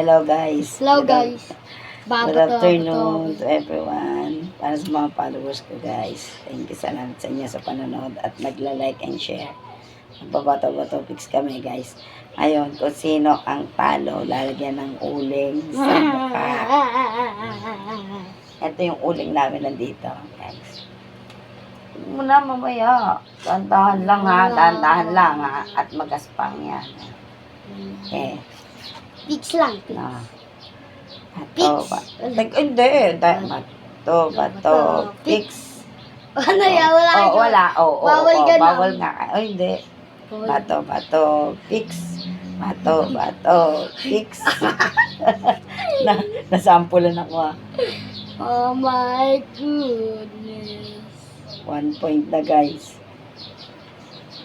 Hello guys. Hello guys. Good afternoon to everyone. Para sa mga followers ko guys. Thank you salamat sa inyo sa panonood at nagla-like and share. Magbabato-bato pics kami guys. Ngayon, kung sino ang talo, lalagyan ng uling sa mukha. Ito yung uling namin nandito guys. Huwag mo na mamaya. Dahan-dahan lang ha. Dahan-dahan lang ha. At magaspang yan. Okay. Pics lang. No. Bato, hindi. Bato, pics. Ano yan? Wala. Wala. Bawal ka na. Bawal nga. Hindi. Bato, pics. Bato, pics. Nasampulan ako ah. Oh my goodness. 1 point na guys.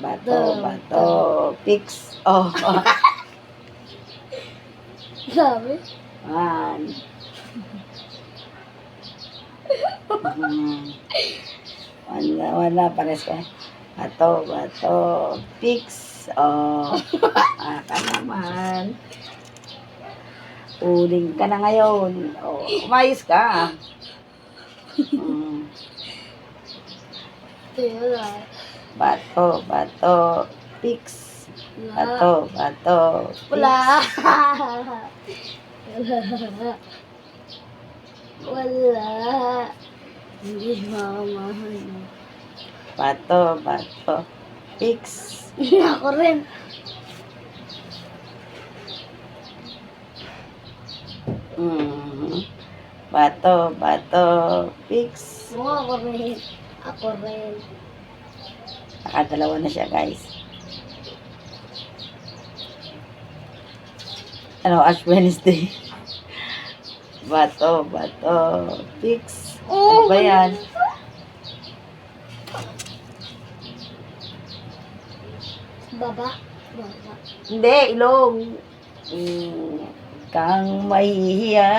Bato, pics. Oh. Sabi? 1. Wala, pares ka. Bato, pics. Oh. Ka naman. Uling ka na ngayon. Oh, umayos ka. Wala. Bato, pics. Bato, Wala. pics. Wala. Hindi mamahal. Bato, pics. Ako rin. Bato, pics. Ako rin. Ako rin. Nakadalawa na siya guys. Ash Wednesday. Bato, pics. Ano ba yan? Baba. Hindi, ilong. Kang mahihiya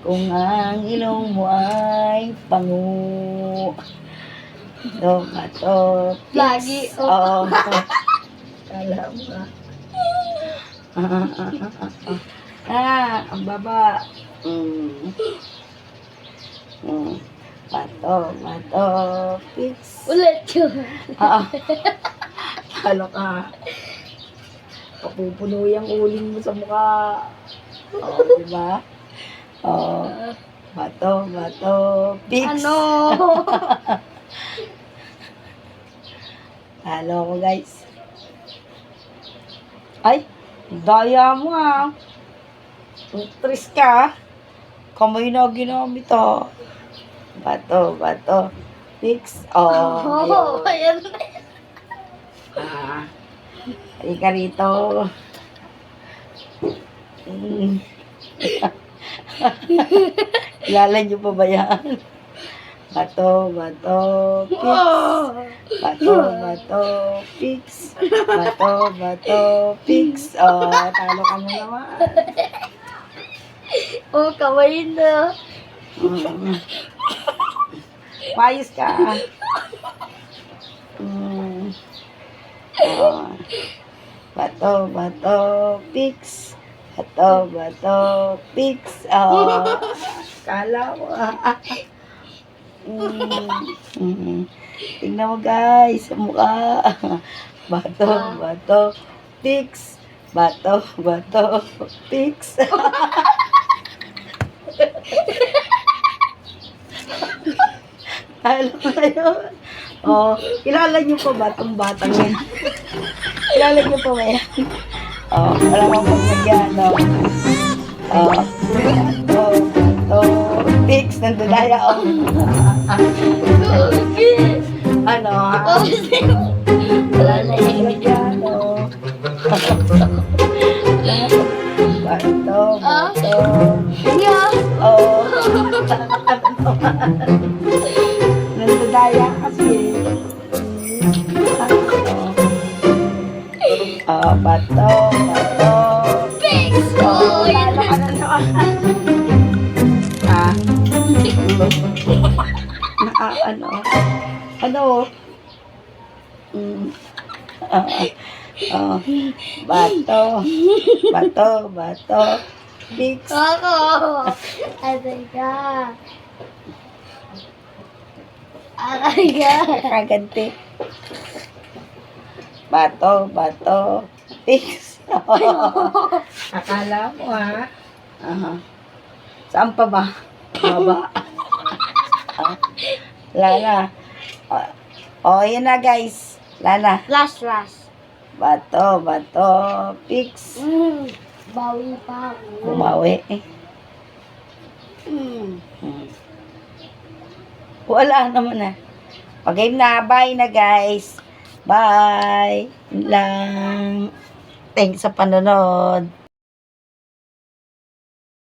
kung ang ilong mo ay pangu. Bato, pics. Lagi. Oo. Kala mo ka. Ang baba. Bato, pics. Ulit yun. Kala ka. Papupuno yung uling mo sa mukha. Diba? Bato, pics. Ano? Halo ko guys. Ay, daya mo ah. Tris ka. Kamay na ginamit ah. Bato, pics. Oh, ayan. Halika rito. Kilala niyo pa ba yan? Bato, pics. Bato, pics. Bato, pics. Talo ka mo naman. Oh, kamay na. Mayos ka. Bato, pics. Bato, pics. Kala mo. Tingnan mo guys, sa mukha. Bato, pics. Bato, pics. Alam mo na yun. Kilala niyo pa ba itong batang yan? Kilala niyo pa ba yan? Wala mong pagsagyan, no? Pics, nandudaya, Ano, ha? Wala na yung pagsagyan, Bato, Yeah. nandudaya kasi. Bato, Pics. talo ka na naman. Ano? Bato, Fix. Ako. Aray ka. Aray ka. Kaganti. Bato, bato. Fix. Akala mo ha? Aha. Saan pa ba? Baba. Lana. Yun na guys. Lana. Last. Bato, bato. Fix. Bawi pa ako. Bumawi eh. Wala naman na. Pag-game na. Bye na guys. Bye. Yun lang. Thanks sa panonood.